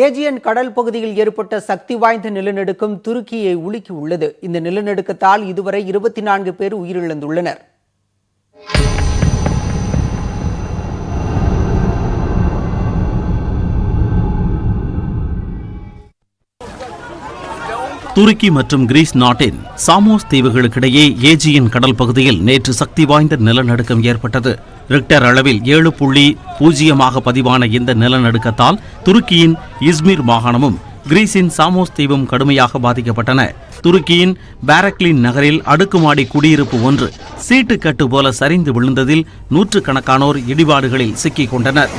Aegean கடல் பகுதியில் ஏற்பட்ட சக்தி வாய்ந்த நிலநடுக்கம் துருக்கியை உலுக்கி உள்ளது. இந்த நிலநடுக்கத்தால் இதுவரை 24 பேர் உயிரிழந்துள்ளனர். துருக்கி மற்றும் கிரீஸ் நாட்டின் சாமோஸ் தீவுகளுக்கிடையே ஏஜியன் கடல் பகுதியில் நேற்று சக்தி வாய்ந்த நிலநடுக்கம் ஏற்பட்டது. ரிக்டர் அளவில் 7.0 பதிவான இந்த நிலநடுக்கத்தால் துருக்கியின் இஸ்மிர் மாகாணமும் கிரீஸின் சாமோஸ் தீவும் கடுமையாக பாதிக்கப்பட்டன. துருக்கியின் பாரக்லின் நகரில் அடுக்குமாடி குடியிருப்பு ஒன்று சீட்டுக்கட்டு போல சரிந்து விழுந்ததில் நூற்றுக்கணக்கானோர் இடிபாடுகளில் சிக்கிக் கொண்டனர்.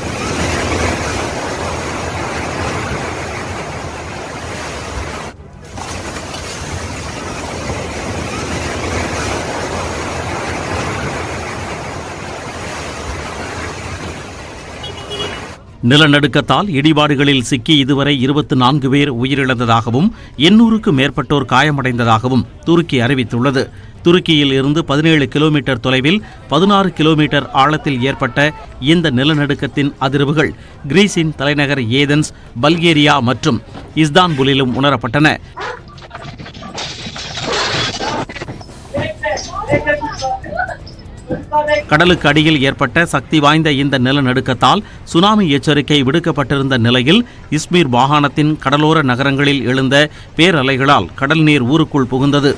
நிலநடுக்கத்தால் இடிபாடுகளில் சிக்கி இதுவரை 24 பேர் உயிரிழந்ததாகவும் 800க்கும் மேற்பட்டோர் காயமடைந்ததாகவும் துருக்கி அறிவித்துள்ளது. துருக்கியில் இருந்து 17 கிலோமீட்டர் தொலைவில் 16 கிலோமீட்டர் ஆழத்தில் ஏற்பட்ட இந்த நிலநடுக்கத்தின் அதிர்வுகள் கிரீஸின் தலைநகர் ஏதென்ஸ், பல்கேரியா மற்றும் இஸ்தான்புலிலும் உணரப்பட்டன. கடலுக்கு அடியில் ஏற்பட்ட சக்தி வாய்ந்த இந்த நிலநடுக்கத்தால் சுனாமி எச்சரிக்கை விடுக்கப்பட்டிருந்த நிலையில் இஸ்மிர் மாகாணத்தின் கடலோர நகரங்களில் எழுந்த பேரலைகளால் கடல் நீர் ஊருக்குள் புகுந்தது.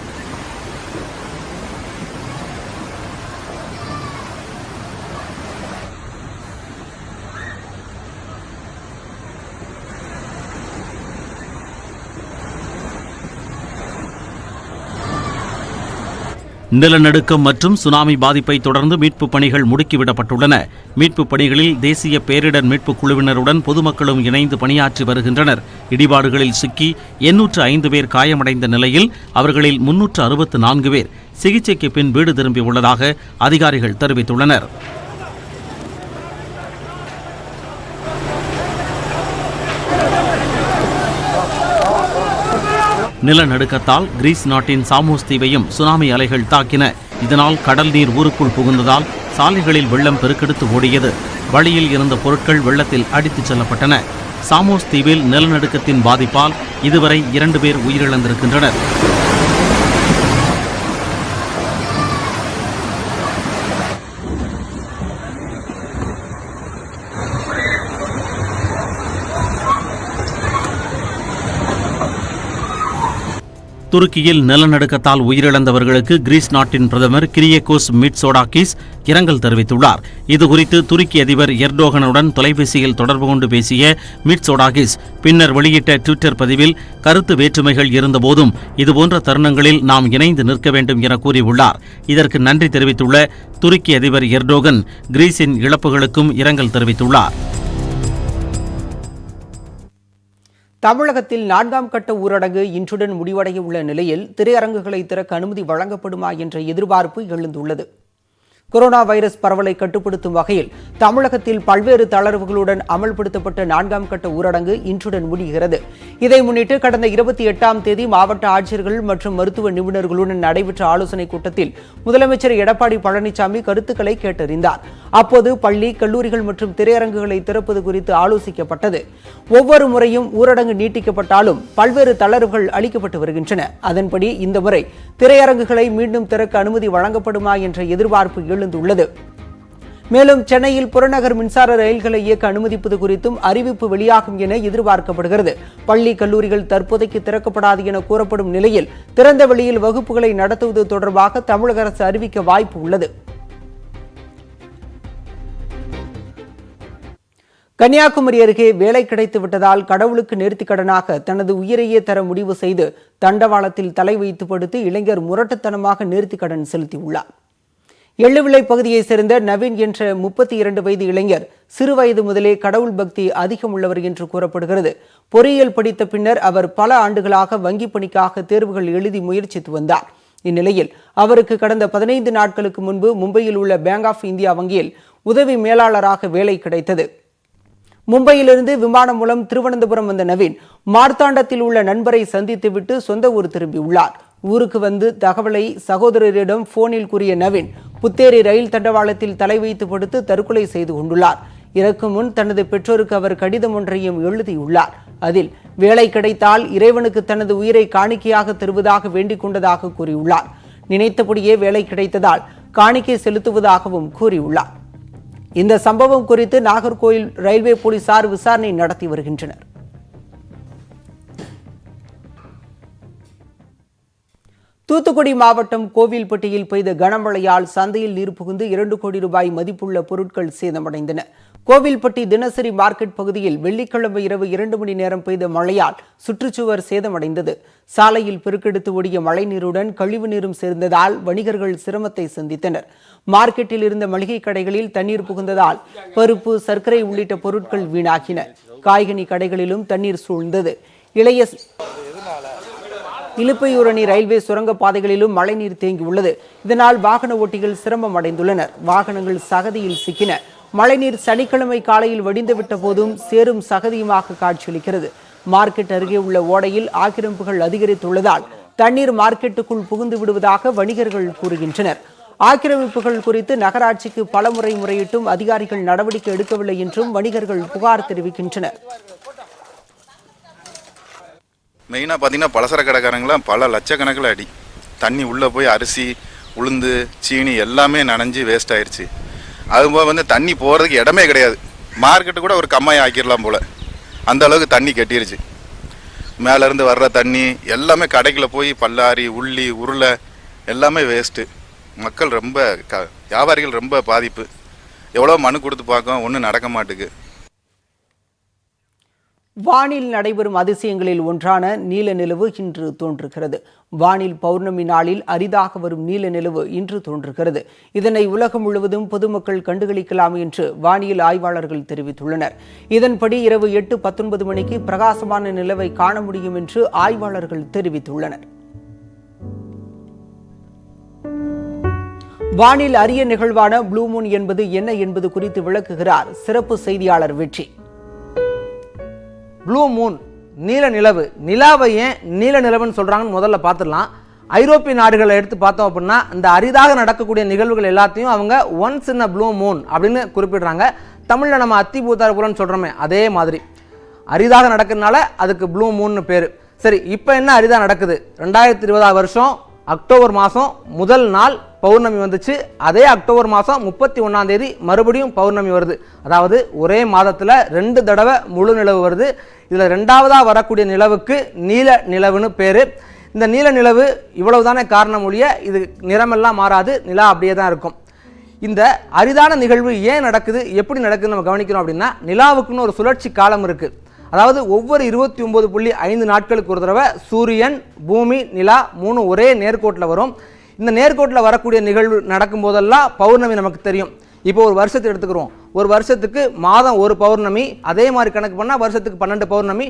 நிலநடுக்கம் மற்றும் சுனாமி பாதிப்பை தொடர்ந்து மீட்புப் பணிகள் முடுக்கிவிடப்பட்டுள்ளன. மீட்புப் பணிகளில் தேசிய பேரிடர் மீட்புக் குழுவினருடன் பொதுமக்களும் இணைந்து பணியாற்றி வருகின்றனர். இடிபாடுகளில் சிக்கி 805 பேர் காயமடைந்த நிலையில் அவர்களில் 364 பேர் சிகிச்சைக்கு பின் வீடு திரும்பியுள்ளதாக அதிகாரிகள் தெரிவித்துள்ளனர். நிலநடுக்கத்தால் கிரீஸ் நாட்டின் சாமோஸ் தீவையும் சுனாமி அலைகள் தாக்கின. இதனால் கடல் நீர் ஊருக்குள் புகுந்ததால் சாலைகளில் வெள்ளம் பெருக்கெடுத்து ஓடியது. வழியில் இருந்த பொருட்கள் வெள்ளத்தில் அடித்துச் செல்லப்பட்டன. சாமோஸ் தீவில் நிலநடுக்கத்தின் பாதிப்பால் இதுவரை 2 பேர் உயிரிழந்திருக்கின்றனர். துருக்கியில் நிலநடுக்கத்தால் உயிரிழந்தவர்களுக்கு கிரீஸ் நாட்டின் பிரதமர் கிரியகோஸ் மிட்சோடாகிஸ் இரங்கல் தெரிவித்துள்ளார். இதுகுறித்து துருக்கி அதிபர் எர்டோகனுடன் தொலைபேசியில் தொடர்பு கொண்டு பேசிய மிட்சோடாகிஸ் பின்னர் வெளியிட்ட ட்விட்டர் பதிவில் கருத்து வேற்றுமைகள் இருந்தபோதும் இதுபோன்ற தருணங்களில் நாம் இணைந்து நிற்க வேண்டும் என கூறியுள்ளார். இதற்கு நன்றி தெரிவித்துள்ள துருக்கி அதிபர் எர்டோகன் கிரீஸின் இழப்புகளுக்கும் இரங்கல் தெரிவித்துள்ளார். தமிழகத்தில் 4ஆம் கட்ட ஊரடங்கு இன்றுடன் முடிவடைய உள்ள நிலையில் திரையரங்குகளை திறக்க அனுமதி வழங்கப்படுமா என்ற எதிர்பார்ப்பு எழுந்துள்ளது. கொரோனா வைரஸ் பரவலை கட்டுப்படுத்தும் வகையில் தமிழகத்தில் பல்வேறு தளர்வுகளுடன் அமல்படுத்தப்பட்ட 4ஆம் கட்ட ஊரடங்கு இன்றுடன் முடிகிறது. இதை முன்னிட்டு கடந்த 28ஆம் தேதி மாவட்ட ஆட்சியர்கள் மற்றும் மருத்துவ நிபுணர்களுடன் நடைபெற்ற ஆலோசனைக் கூட்டத்தில் முதலமைச்சர் எடப்பாடி பழனிசாமி கருத்துக்களை கேட்டறிந்தார். அப்போது பள்ளி, கல்லூரிகள் மற்றும் திரையரங்குகளை திறப்பது குறித்து ஆலோசிக்கப்பட்டது. ஒவ்வொரு முறையும் ஊரடங்கு நீட்டிக்கப்பட்டாலும் பல்வேறு தளர்வுகள் அளிக்கப்பட்டு வருகின்றன. அதன்படி இந்த முறை திரையரங்குகளை மீண்டும் திறக்க அனுமதி வழங்கப்படுமா என்ற எதிர்பார்ப்பு எழுந்துள்ளது. மேலும் சென்னையில் புறநகர் மின்சார ரயில்களை இயக்க அனுமதிப்பது குறித்தும் அறிவிப்பு வெளியாகும் என எதிர்பார்க்கப்படுகிறது. பள்ளி, கல்லூரிகள் தற்போதைக்கு திறக்கப்படாது என கூறப்படும் நிலையில் திறந்த வெளியில் வகுப்புகளை நடத்துவது தொடர்பாக தமிழக அரசு அறிவிக்க வாய்ப்பு உள்ளது. கன்னியாகுமரி அருகே வேலை கிடைத்து விட்டதால் கடவுளுக்கு நேர்த்திக்கடனாக தனது உயிரையே தர முடிவு செய்து தண்டவாளத்தில் தலை வைத்து படுத்து இளைஞர் முரட்டுத்தனமாக நேர்த்திக்கடன் செலுத்தியுள்ளார். எள்ளுவிளை பகுதியைச் சேர்ந்த நவீன் என்ற 32 வயது இளைஞர் சிறுவயது முதலே கடவுள் பக்தி அதிகம் உள்ளவர் என்று கூறப்படுகிறது. பொறியியல் படித்த பின்னர் அவர் பல ஆண்டுகளாக வங்கி பணிக்காக தேர்வுகள் எழுதி முயற்சித்து வந்தார். இந்நிலையில் அவருக்கு கடந்த 15 நாட்களுக்கு முன்பு மும்பையில் உள்ள பேங்க் ஆஃப் இந்தியா வங்கியில் உதவி மேலாளராக வேலை கிடைத்தது. மும்பையிலிருந்து விமானம் மூலம் திருவனந்தபுரம் வந்த நவீன் மார்த்தாண்டத்தில் உள்ள நண்பரை சந்தித்துவிட்டு சொந்த ஊர் திரும்பியுள்ளார். ஊருக்கு வந்து தகவலை சகோதரரிடம் போனில் கூறிய நவீன் புத்தேரி ரயில் தண்டவாளத்தில் தலை வைத்து படுத்து தற்கொலை செய்து கொண்டுள்ளார். இறக்கும் முன் தனது பெற்றோருக்கு அவர் கடிதம் ஒன்றையும் எழுதியுள்ளார். அதில் வேலை கிடைத்தால் இறைவனுக்கு தனது உயிரை காணிக்கையாக தருவதாக வேண்டிக் கொண்டதாக கூறியுள்ளார். நினைத்தபடியே வேலை கிடைத்ததால் காணிக்கை செலுத்துவதாகவும் கூறியுள்ளார். இந்த சம்பவம் குறித்து நாகர்கோயில் ரயில்வே போலீசார் விசாரணை நடத்தி வருகின்றனர். தூத்துக்குடி மாவட்டம் கோவில்பட்டியில் பெய்த கனமழையால் சந்தையில் நீர் புகுந்து 2 கோடி ரூபாய் மதிப்புள்ள பொருட்கள் சேதமடைந்தன. கோவில்பட்டி தினசரி மார்க்கெட் பகுதியில் வெள்ளிக்கிழமை இரவு 2 மணி நேரம் பெய்த மழையால் சுற்றுச்சுவர் சேதமடைந்தது. சாலையில் பெருக்கெடுத்து ஓடிய மழைநீருடன் கழிவு நீரும் சேர்ந்ததால் வணிகர்கள் சிரமத்தை சந்தித்தனர். மார்க்கெட்டில் இருந்த மளிகை கடைகளில் தண்ணீர் புகுந்ததால் பருப்பு, சர்க்கரை உள்ளிட்ட பொருட்கள் வீணாகின. காய்கனி கடைகளிலும் தண்ணீர் சூழ்ந்தது. இலுப்பையூரணி ரயில்வே சுரங்க பாதைகளிலும் மழைநீர் தேங்கியுள்ளது. இதனால் வாகன ஓட்டிகள் சிரமம் அடைந்துள்ளனர். வாகனங்கள் சகதியில் சிக்கின. மழைநீர் சனிக்கிழமை காலையில் வடிந்துவிட்ட போதும் சேரும் சகதியுமாக காட்சியளிக்கிறது. மார்க்கெட் அருகே உள்ள ஓடையில் ஆக்கிரமிப்புகள் அதிகரித்துள்ளதால் தண்ணீர் மார்க்கெட்டுக்குள் புகுந்து விடுவதாக வணிகர்கள் கூறுகின்றனர். ஆக்கிரமிப்புகள் குறித்து நகராட்சிக்கு பலமுறை முறையிட்டும் அதிகாரிகள் நடவடிக்கை எடுக்கவில்லை என்றும் வணிகர்கள் புகார் தெரிவிக்கின்றனர். மெயினாக பார்த்தீங்கன்னா பலசர கடைக்காரங்களாம் பல லட்சக்கணக்கில் அடி தண்ணி உள்ளே போய் அரிசி, உளுந்து, சீனி எல்லாமே நனைஞ்சு வேஸ்ட் ஆயிடுச்சு. அதுபோல் வந்து தண்ணி போகிறதுக்கு இடமே கிடையாது. மார்க்கெட்டு கூட ஒரு கம்மாயை ஆக்கிடலாம் போல், அந்த அளவுக்கு தண்ணி கட்டிருச்சு. மேலேருந்து வர்ற தண்ணி எல்லாமே கடைக்குள்ள போய் பல்லாரி, உள்ளி, உருளை எல்லாமே வேஸ்ட்டு. மக்கள் ரொம்ப வியாபாரிகள் ரொம்ப பாதிப்பு. எவ்வளோ மனு கொடுத்து பார்க்கோம், ஒன்றும் நடக்க மாட்டுக்கு. வானில் நடைபெறும் அதிசயங்களில் ஒன்றான நீல நிலவு இன்று தோன்றுகிறது. வானில் பௌர்ணமி நாளில் அரிதாக வரும் நீல நிலவு இன்று தோன்றுகிறது. இதனை உலகம் முழுவதும் பொதுமக்கள் கண்டுகளிக்கலாம் என்று வானியல் ஆய்வாளர்கள் தெரிவித்துள்ளனர். இதன்படி இரவு 8:19 மணிக்கு பிரகாசமான நிலவை காண முடியும் என்று ஆய்வாளர்கள் தெரிவித்துள்ளனர். வானில் அரிய நிகழ்வான ப்ளூ மூன் என்பது என்ன என்பது குறித்து விளக்குகிறார் சிறப்பு செய்தியாளர் வெற்றி. ப்ளூ மூன், நீல நிலவு. நிலாவை ஏன் நீல நிலவுன்னு சொல்கிறாங்கன்னு முதல்ல பார்த்துடலாம். ஐரோப்பிய நாடுகளை எடுத்து பார்த்தோம் அப்படின்னா இந்த அரிதாக நடக்கக்கூடிய நிகழ்வுகள் எல்லாத்தையும் அவங்க once in a blue Moon அப்படின்னு குறிப்பிடுறாங்க. தமிழில் நம்ம அத்திபூதாரபுரம்னு சொல்கிறோமே அதே மாதிரி அரிதாக நடக்கிறதுனால அதுக்கு ப்ளூ மூன்னு பேர். சரி, இப்போ என்ன அரிதாக நடக்குது? 2020 வருஷம் அக்டோபர் மாதம் முதல் நாள் பௌர்ணமி வந்துச்சு. அதே அக்டோபர் மாதம் 31ஆம் தேதி மறுபடியும் பௌர்ணமி வருது. அதாவது ஒரே மாதத்தில் 2 தடவை முழு நிலவு வருது. இதில் 2வதாக வரக்கூடிய நிலவுக்கு நீல நிலவுன்னு பேர். இந்த நீல நிலவு இவ்வளவுதானே காரணம் ஒழிய இது நிறமெல்லாம் மாறாது, நிலா அப்படியே தான் இருக்கும். இந்த அரிதான நிகழ்வு ஏன் நடக்குது, எப்படி நடக்குதுன்னு நம்ம கவனிக்கிறோம் அப்படின்னா, நிலாவுக்குன்னு ஒரு சுழற்சி காலம் இருக்குது. அதாவது ஒவ்வொரு 29.5 நாட்களுக்கு ஒரு தடவை சூரியன், பூமி, நிலா 3 ஒரே நேர்கோட்டில் வரும். இந்த நேர்கோட்டில் வரக்கூடிய நிகழ்வு நடக்கும் போதெல்லாம் பௌர்ணமி நமக்கு தெரியும். இப்போ ஒரு வருஷத்தை எடுத்துக்கிறோம். ஒரு வருஷத்துக்கு மாதம் ஒரு பௌர்ணமி, அதே மாதிரி கணக்கு பண்ணால் வருஷத்துக்கு 12 பௌர்ணமி.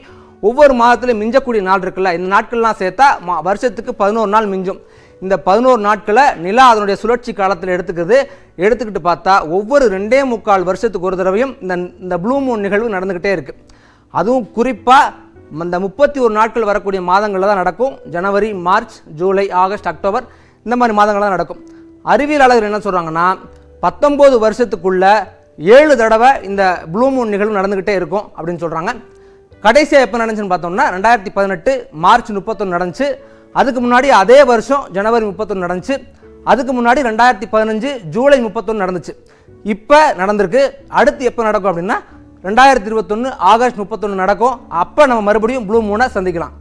ஒவ்வொரு மாதத்துலையும் மிஞ்சக்கூடிய நாள் இருக்குல்ல, இந்த நாட்கள்லாம் சேர்த்தா வருஷத்துக்கு 11 நாள் மிஞ்சும். இந்த 11 நாட்களை நிலா அதனுடைய சுழற்சி காலத்தில் எடுத்துக்கிட்டு பார்த்தா ஒவ்வொரு 2.25 வருஷத்துக்கு ஒரு தடவையும் இந்த ப்ளூ மூன் நிகழ்வு நடந்துக்கிட்டே இருக்குது. அதுவும் குறிப்பாக இந்த 31 நாட்கள் வரக்கூடிய மாதங்களில் தான் நடக்கும். ஜனவரி, மார்ச், ஜூலை, ஆகஸ்ட், அக்டோபர் இந்த மாதிரி மாதங்கள் தான் நடக்கும். அறிவியலாளர்கள் என்ன சொல்கிறாங்கன்னா 19 வருஷத்துக்குள்ள 7 தடவை இந்த ப்ளூ மூன் நிகழ்வு நடந்துக்கிட்டே இருக்கும் அப்படின்னு சொல்கிறாங்க. கடைசியாக எப்போ நடந்துச்சுன்னு பார்த்தோம்னா 2018 மார்ச் 31 நடந்துச்சு. அதுக்கு முன்னாடி அதே வருஷம் ஜனவரி 31 நடந்துச்சு. அதுக்கு முன்னாடி 2015 ஜூலை 31 நடந்துச்சு. இப்போ நடந்திருக்கு. அடுத்து எப்போ நடக்கும் அப்படின்னா 2021 ஆகஸ்ட் 31 நடக்கும். அப்போ நம்ம மறுபடியும் ப்ளூ மூனை சந்திக்கலாம்.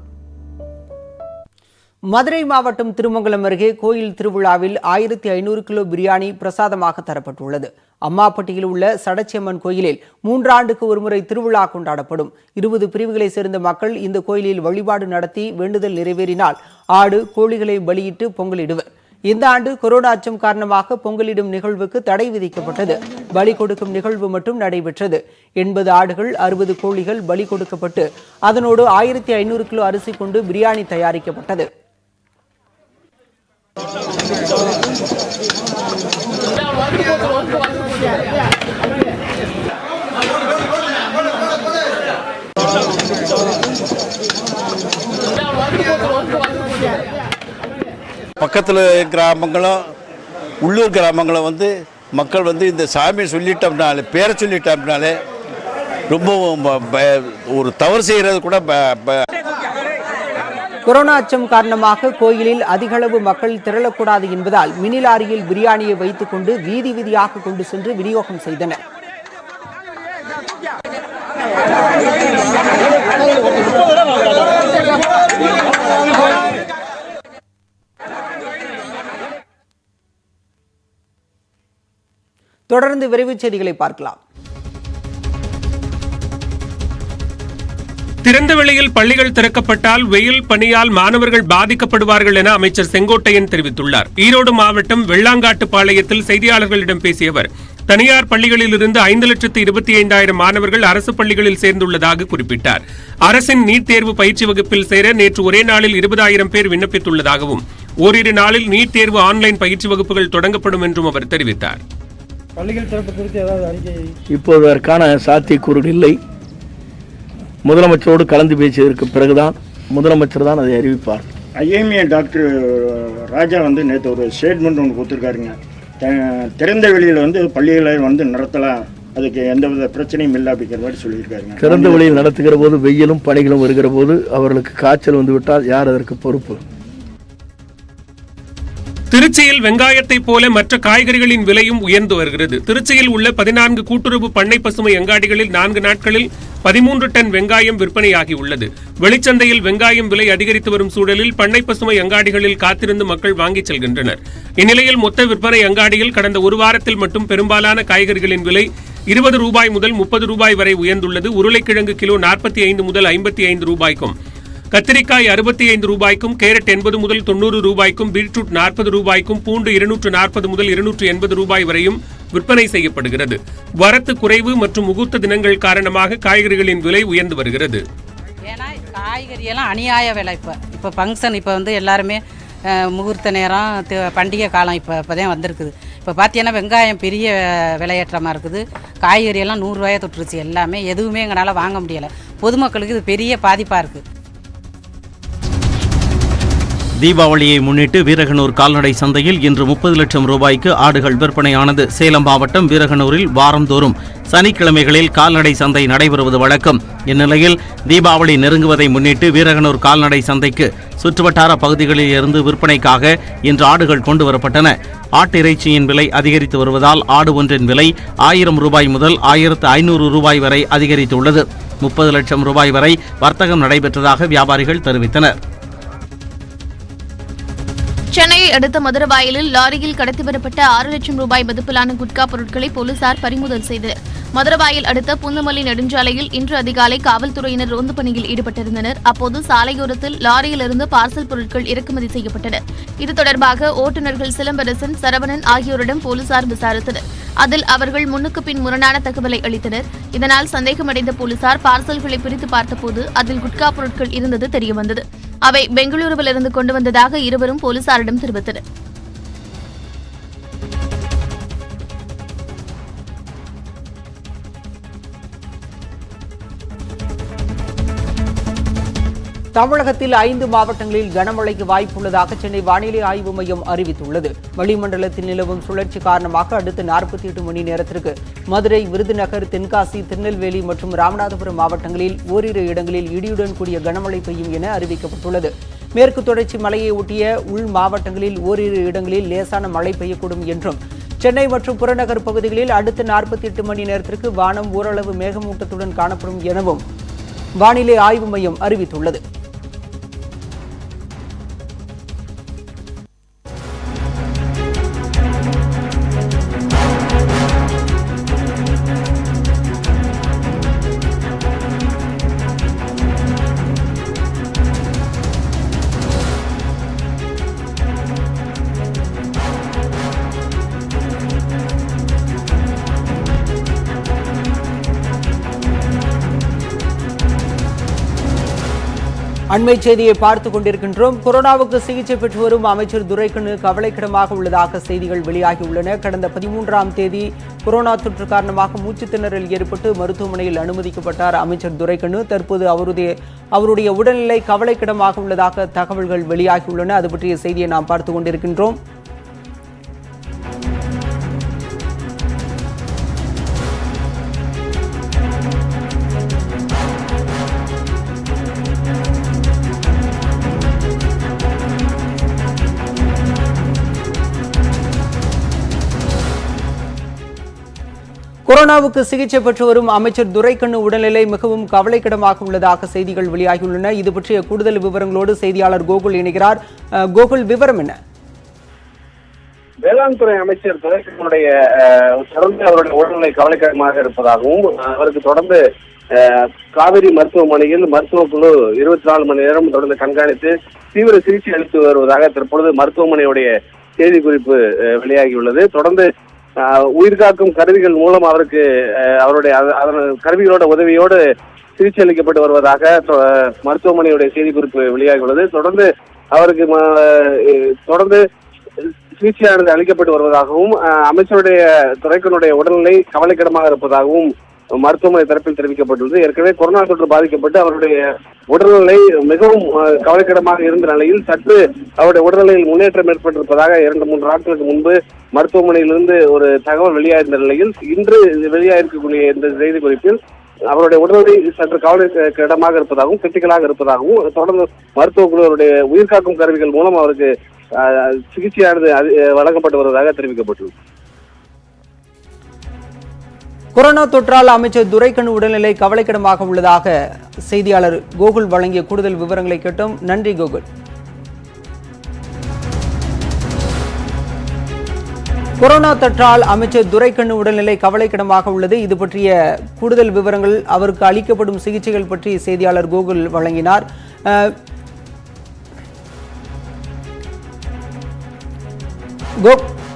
மதுரை மாவட்டம் திருமங்கலம் அருகே கோயில் திருவிழாவில் 1500 கிலோ பிரியாணி பிரசாதமாக தரப்பட்டுள்ளது. அம்மாப்பட்டியில் உள்ள சடச்சியம்மன் கோயிலில் 3 ஆண்டுக்கு ஒருமுறை திருவிழா கொண்டாடப்படும். 20 பிரிவுகளை சேர்ந்த மக்கள் இந்த கோயிலில் வழிபாடு நடத்தி வேண்டுதல் நிறைவேறினால் ஆடு, கோழிகளை பலியிட்டு பொங்கலிடுவர். இந்த ஆண்டு கொரோனா அச்சம் காரணமாக பொங்கலிடும் நிகழ்வுக்கு தடை விதிக்கப்பட்டது. பலி கொடுக்கும் நிகழ்வு மட்டும் நடைபெற்றது. 80 ஆடுகள், 60 கோழிகள் பலி கொடுக்கப்பட்டு அதனோடு 1500 கிலோ அரிசி கொண்டு பிரியாணி தயாரிக்கப்பட்டது. பக்கத்தில் கிராமங்களும் உள்ளூர் கிராமங்களும் வந்து மக்கள் வந்து இந்த சாமியை சொல்லிட்டோம்னாலே, பேரை சொல்லிட்டோம்னாலே ரொம்ப ஒரு தவறு செய்கிறது கூட கொரோனா அச்சம் காரணமாக கோயிலில் அதிகளவு மக்கள் திரளக்கூடாது என்பதால் மினி லாரியில் பிரியாணியை வைத்துக் கொண்டு வீதி வீதியாக கொண்டு சென்று விநியோகம் செய்தனர். தொடர்ந்து விரைவுச் செய்திகளை பார்க்கலாம். திறந்தவெளியில் பள்ளிகள் திறக்கப்பட்டால் வெயில் பனியால் மாணவர்கள் பாதிக்கப்படுவார்கள் என அமைச்சர் செங்கோட்டையன் தெரிவித்துள்ளார். ஈரோடு மாவட்டம் வெள்ளாங்காட்டு பாளையத்தில் செய்தியாளர்களிடம் பேசிய அவர், தனியார் பள்ளிகளில் இருந்து 5,25,000 மாணவர்கள் அரசு பள்ளிகளில் சேர்ந்துள்ளதாக குறிப்பிட்டார். அரசின் நீட் தேர்வு பயிற்சி வகுப்பில் சேர நேற்று ஒரே நாளில் 20,000 பேர் விண்ணப்பித்துள்ளதாகவும், ஓரிரு நாளில் நீட் தேர்வு ஆன்லைன் பயிற்சி வகுப்புகள் தொடங்கப்படும் என்றும் அவர் தெரிவித்தார். பள்ளிகள் திறப்பு குறித்து ஏதாவது அறிக்கை இப்போது அதற்கான சாத்தியக்கூறுகள் இல்லை. முதலமைச்சரோடு கலந்து பேசியதற்கு பிறகுதான் முதலமைச்சர் தான் அதை அறிவிப்பார். ஐஎம்ஏ டாக்டர் ராஜா வந்து நேற்று ஒரு ஸ்டேட்மெண்ட் ஒன்று கொடுத்துருக்காருங்க. திறந்த வெளியில் வந்து பள்ளிகளை வந்து நடத்தலாம், அதுக்கு எந்தவித பிரச்சனையும் இல்லை அப்படிங்கிற மாதிரி சொல்லியிருக்காருங்க. திறந்த வெளியில் நடத்துகிற போது வெயிலும் பனிகளும் வருகிற போது அவர்களுக்கு காய்ச்சல் வந்துவிட்டால் யார் அதற்கு பொறுப்பு? திருச்சியில் வெங்காயத்தைப் போல மற்ற காய்கறிகளின் விலையும் உயர்ந்து வருகிறது. திருச்சியில் உள்ள 14 கூட்டுறவு பண்ணை பசுமை அங்காடிகளில் 4 நாட்களில் 13 டன் வெங்காயம் விற்பனையாகி உள்ளது. வெளிச்சந்தையில் வெங்காயம் விலை அதிகரித்து வரும் சூழலில் பண்ணை பசுமை அங்காடிகளில் காத்திருந்து மக்கள் வாங்கிச் செல்கின்றனர். இந்நிலையில் மொத்த விற்பனை அங்காடியில் கடந்த ஒரு வாரத்தில் மட்டும் பெரும்பாலான காய்கறிகளின் விலை 20 ரூபாய் முதல் 30 ரூபாய் வரை உயர்ந்துள்ளது. உருளைக்கிழங்கு கிலோ 45 முதல் 55 ரூபாய்க்கும், கத்திரிக்காய் 65 ரூபாய்க்கும், கேரட் 80 முதல் 90 ரூபாய்க்கும், பீட்ரூட் 40 ரூபாய்க்கும், பூண்டு 240 முதல் 280 ரூபாய் வரையும் விற்பனை செய்யப்படுகிறது. வரத்து குறைவு மற்றும் முகூர்த்த தினங்கள் காரணமாக காய்கறிகளின் விலை உயர்ந்து வருகிறது. ஏன்னா காய்கறி எல்லாம் அநியாய விலை. இப்போ ஃபங்க்ஷன் இப்போ வந்து எல்லாருமே முகூர்த்த நேரம், பண்டிகை காலம் இப்போதான் வந்திருக்குது. இப்போ பார்த்தீங்கன்னா வெங்காயம் பெரிய விலையேற்றமாக இருக்குது. காய்கறி எல்லாம் 100 ரூபாயை தொட்டுருச்சு. எல்லாமே எதுவுமே எங்களால் வாங்க முடியலை. பொதுமக்களுக்கு இது பெரிய பாதிப்பாக இருக்குது. தீபாவளியை முன்னிட்டு வீரகனூர் கால்நடை சந்தையில் இன்று 30 லட்சம் ரூபாய்க்கு ஆடுகள் விற்பனையானது. சேலம் மாவட்டம் வீரகனூரில் வாரந்தோறும் சனிக்கிழமைகளில் கால்நடை சந்தை நடைபெறுவது வழக்கம். இந்நிலையில் தீபாவளி நெருங்குவதை முன்னிட்டு வீரகனூர் கால்நடை சந்தைக்கு சுற்றுவட்டார பகுதிகளில் இருந்து விற்பனைக்காக இன்று ஆடுகள் கொண்டு வரப்பட்டன. ஆட்டு இறைச்சியின் விலை அதிகரித்து வருவதால் ஆடு ஒன்றின் விலை 1000 ரூபாய் முதல் 1500 ரூபாய் வரை அதிகரித்துள்ளது. 30 லட்சம் ரூபாய் வரை வர்த்தகம் நடைபெற்றதாக வியாபாரிகள் தெரிவித்தனர். சென்னையை அடுத்த மதுரவாயலில் லாரியில் கடத்தி வரப்பட்ட 6 லட்சம் ரூபாய் மதிப்பிலான குட்கா பொருட்களை போலீசார் பறிமுதல் செய்தனர். மதுரவாயல் அடுத்த பூந்தமல்லி நெடுஞ்சாலையில் இன்று அதிகாலை காவல்துறையினர் ரோந்து பணியில் ஈடுபட்டிருந்தனர். அப்போது சாலையோரத்தில் லாரியிலிருந்து பார்சல் பொருட்கள் இறக்குமதி செய்யப்பட்டன. இது தொடர்பாக ஓட்டுநர்கள் சிலம்பரசன், சரவணன் ஆகியோரிடம் போலீசார் விசாரித்தனர். அதில் அவர்கள் முன்னுக்கு பின் முரணான தகவலை அளித்தனர். இதனால் சந்தேகமடைந்த போலீசார் பார்சல்களை பிரித்து பார்த்தபோது அதில் குட்கா பொருட்கள் இருந்தது தெரியவந்தது. அவை பெங்களூருவிலிருந்து கொண்டு வந்ததாக இருவரும் போலீசாரிடம் தெரிவித்தனர். தமிழகத்தில் 5 மாவட்டங்களில் கனமழைக்கு வாய்ப்புள்ளதாக சென்னை வானிலை ஆய்வு மையம் அறிவித்துள்ளது. வளிமண்டலத்தில் நிலவும் சுழற்சி காரணமாக அடுத்த 48 மணி நேரத்திற்கு மதுரை, விருதுநகர், தென்காசி, திருநெல்வேலி மற்றும் ராமநாதபுரம் மாவட்டங்களில் ஓரிரு இடங்களில் இடியுடன் கூடிய கனமழை பெய்யும் என அறிவிக்கப்பட்டுள்ளது. மேற்கு தொடர்ச்சி மலையை ஒட்டிய உள் மாவட்டங்களில் ஓரிரு இடங்களில் லேசான மழை பெய்யக்கூடும் என்றும், சென்னை மற்றும் புறநகர் பகுதிகளில் அடுத்த 48 மணி நேரத்திற்கு வானம் ஓரளவு மேகமூட்டத்துடன் காணப்படும் எனவும் வானிலை ஆய்வு மையம் அறிவித்துள்ளது. அண்மை செய்தியை பார்த்துக் கொண்டிருக்கின்றோம். கொரோனாவுக்கு சிகிச்சை பெற்று வரும் அமைச்சர் துரைக்கண்ணு கவலைக்கிடமாக உள்ளதாக செய்திகள் வெளியாகியுள்ளன. கடந்த 13ஆம் தேதி கொரோனா தொற்று காரணமாக மூச்சுத் திணறல் ஏற்பட்டு மருத்துவமனையில் அனுமதிக்கப்பட்டார் அமைச்சர் துரைக்கண்ணு. தற்போது அவருடைய உடல்நிலை கவலைக்கிடமாக உள்ளதாக தகவல்கள் வெளியாகியுள்ளன. அது பற்றிய செய்தியை நாம் பார்த்துக் கொண்டிருக்கின்றோம். கொரோனாவுக்கு சிகிச்சை பெற்று வரும் அமைச்சர் துரைக்கண்ணு உடல்நிலை மிகவும் கவலைக்கிடமாக உள்ளதாக செய்திகள் வெளியாகியுள்ளன. இது பற்றிய கூடுதல் விவரங்களோடு செய்தியாளர் கோகுல் இணைகிறார். கோகுல், விவரம் என்ன? வேளாண் துறை அமைச்சர் துரைக்கண்ணுடைய தொடர்ந்து அவருடைய உடல்நிலை கவலைக்கிடமாக இருப்பதாகவும் அவருக்கு தொடர்ந்து காவிரி மருத்துவமனையில் மருத்துவ குழு 24 மணி நேரம் தொடர்ந்து கண்காணித்து தீவிர சிகிச்சை அளித்து வருவதாக தற்பொழுது மருத்துவமனையுடைய செய்திக்குறிப்பு வெளியாகியுள்ளது. தொடர்ந்து உயிர்காக்கும் கருவிகள் மூலம் அவருக்கு அவருடைய கருவிகளோட உதவியோடு சிகிச்சை அளிக்கப்பட்டு வருவதாக மருத்துவமனையுடைய செய்திக்குறிப்பு வெளியாகியுள்ளது. தொடர்ந்து அவருக்கு தொடர்ந்து சிகிச்சையானது அளிக்கப்பட்டு வருவதாகவும் அமைச்சருடைய துரைக்கண்ணுடைய உடல்நிலை கவலைக்கிடமாக இருப்பதாகவும் மருத்துவமனை தரப்பில் தெரிவிக்கப்பட்டுள்ளது. ஏற்கனவே கொரோனா தொற்று பாதிக்கப்பட்டு அவருடைய உடல்நிலை மிகவும் கவலைக்கிடமாக இருந்த நிலையில் சற்று அவருடைய உடல்நிலையில் முன்னேற்றம் ஏற்பட்டிருப்பதாக 2-3 நாட்களுக்கு முன்பு மருத்துவமனையிலிருந்து ஒரு தகவல் வெளியாகிருந்த நிலையில் இன்று வெளியாகிருக்கக்கூடிய இந்த செய்தி குறிப்பில் அவருடைய உடல்நிலை சற்று கவலைக்கிடமாக இருப்பதாகவும் கிரிட்டிக்கலாக இருப்பதாகவும் தொடர்ந்து மருத்துவ குழுவருடைய உயிர்காக்கும் கருவிகள் மூலம் அவருக்கு சிகிச்சையானது வழங்கப்பட்டு வருவதாக தெரிவிக்கப்பட்டுள்ளது. கொரோனா தொற்றால் அமைச்சர் துரைக்கண்ணு உடல்நிலை கவலைக்கிடமாக உள்ளதாக செய்தியாளர் கோகுல் வழங்கிய கூடுதல் விவரங்களை கேட்டோம். நன்றி கோகுல். கொரோனா தொற்றால் அமைச்சர் துரைக்கண்ணு உடல்நிலை கவலைக்கிடமாக உள்ளது. இது பற்றிய கூடுதல் விவரங்கள், அவருக்கு அளிக்கப்படும் சிகிச்சைகள் பற்றி செய்தியாளர் கோகுல் வழங்கினார்.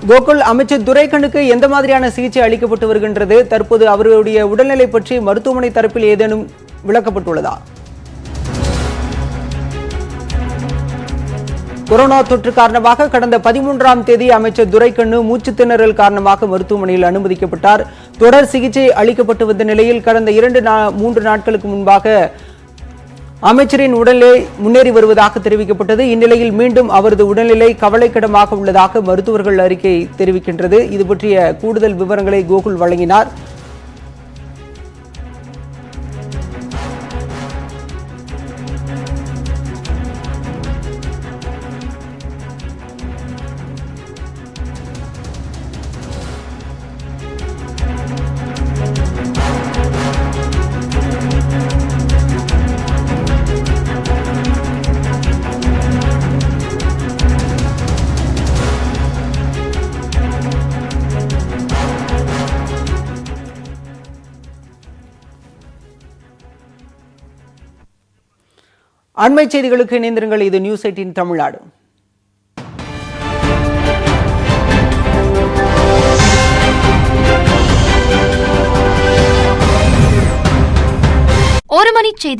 கோகுல், அமைச்சர் துரைக்கண்ணுக்கு எந்த மாதிரியான சிகிச்சை அளிக்கப்பட்டு வருகின்றது? தற்போது அவருடைய உடல்நிலை பற்றி மருத்துவமனை தரப்பில் ஏதேனும் விளக்கப்பட்டுள்ளதா? கொரோனா தொற்று காரணமாக கடந்த 13ஆம் தேதி அமைச்சர் துரைக்கண்ணு மூச்சு திணறல் காரணமாக மருத்துவமனையில் அனுமதிக்கப்பட்டார். தொடர் சிகிச்சை அளிக்கப்பட்டு வந்த நிலையில் கடந்த 2-3 நாட்களுக்கு முன்பாக அமைச்சரின் உடல்நிலை முன்னேறி வருவதாக தெரிவிக்கப்பட்டது. இந்நிலையில் மீண்டும் அவரது உடல்நிலை கவலைக்கிடமாக உள்ளதாக மருத்துவர்கள் அறிக்கை தெரிவிக்கின்றது. இது பற்றிய கூடுதல் விவரங்களை கோகுல் வழங்கினார். அண்மை செய்திகளுக்கு இணைந்திருங்கள். இது நியூஸ் 18 தமிழ்நாடு.